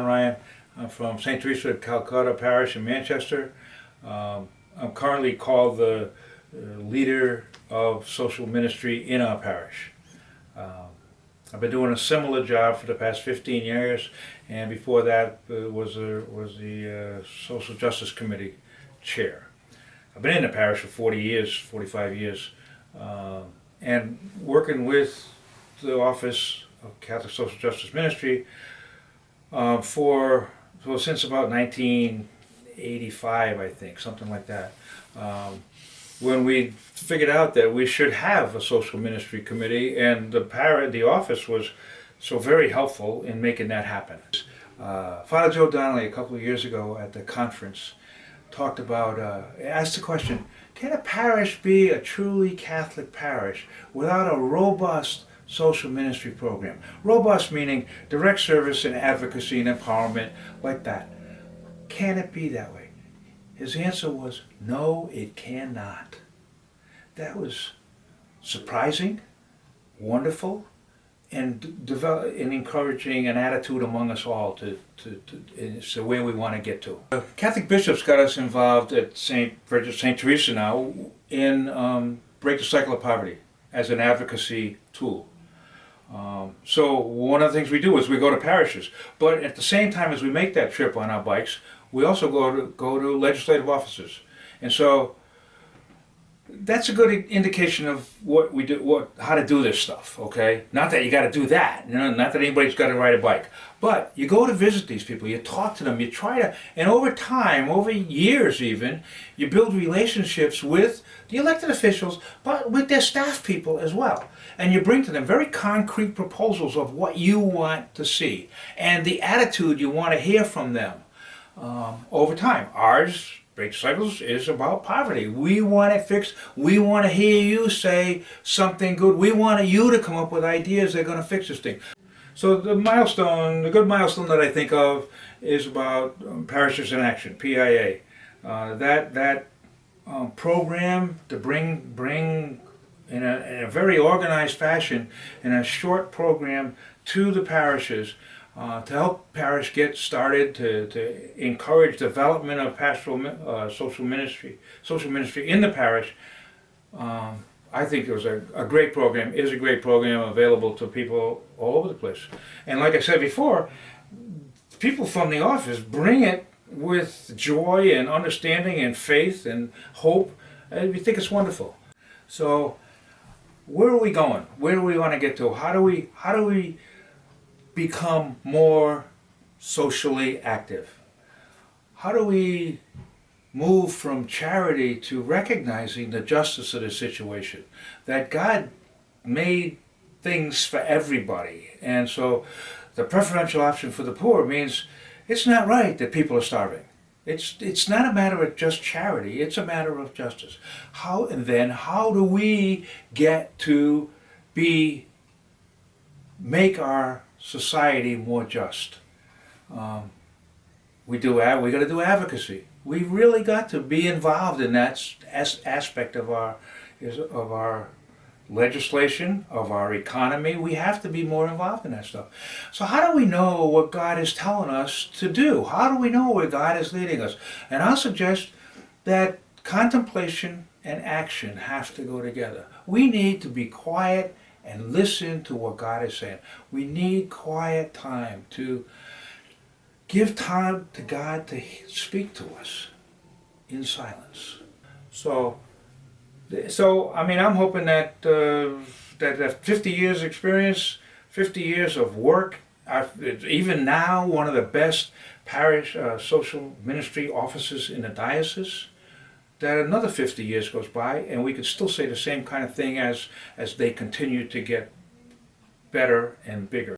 John Ryan. I'm from St. Teresa of Calcutta Parish in Manchester. I'm currently called the leader of social ministry in our parish. I've been doing a similar job for the past 15 years, and before that was the Social Justice Committee chair. I've been in the parish for 40 years, 45 years, and working with the Office of Catholic Social Justice Ministry since about 1985, I think, something like that. When we figured out that we should have a social ministry committee, and the office was so very helpful in making that happen. Father Joe Donnelly, a couple of years ago at the conference, talked about, asked the question, can a parish be a truly Catholic parish without a robust social ministry program? Robust meaning direct service and advocacy and empowerment like that. Can it be that way? His answer was, no, it cannot. That was surprising, wonderful, and encouraging an attitude among us all it's the way we want to get to. Catholic bishops got us involved at St. Teresa now in Break the Cycle of Poverty as an advocacy tool. So one of the things we do is we go to parishes, but at the same time as we make that trip on our bikes, we also go to legislative offices. And so that's a good indication of what we do, how to do this stuff, okay? Not that you got to do that, not that anybody's got to ride a bike, but you go to visit these people, you talk to them, you try to, and over time, over years even, you build relationships with the elected officials, but with their staff people as well. And you bring to them very concrete proposals of what you want to see and the attitude you want to hear from them over time. Ours, Break Cycles, is about poverty. We want it fixed. We want to hear you say something good. We want you to come up with ideas that are going to fix this thing. So the good milestone that I think of is about Parishes in Action, PIA. That program to bring in a very organized fashion, in a short program to the parishes, to help parish get started, to encourage development of pastoral social ministry in the parish. I think it was a great program, is a great program available to people all over the place. And like I said before, people from the office bring it with joy and understanding and faith and hope, and we think it's wonderful. So where are we going? Where do we want to get to? How do we become more socially active? How do we move from charity to recognizing the justice of the situation? That God made things for everybody, and so the preferential option for the poor means it's not right that people are starving. It's not a matter of just charity, it's a matter of justice. How do we get to make our society more just? We got to do advocacy. We really got to be involved in that aspect of our legislation, of our economy. We have to be more involved in that stuff. So how do we know what God is telling us to do? How do we know where God is leading us? And I'll suggest that contemplation and action have to go together. We need to be quiet and listen to what God is saying. We need quiet time to give time to God to speak to us in silence. So I mean, I'm hoping that that 50 years experience, 50 years of work, even now one of the best parish social ministry offices in the diocese, that another 50 years goes by and we could still say the same kind of thing as they continue to get better and bigger.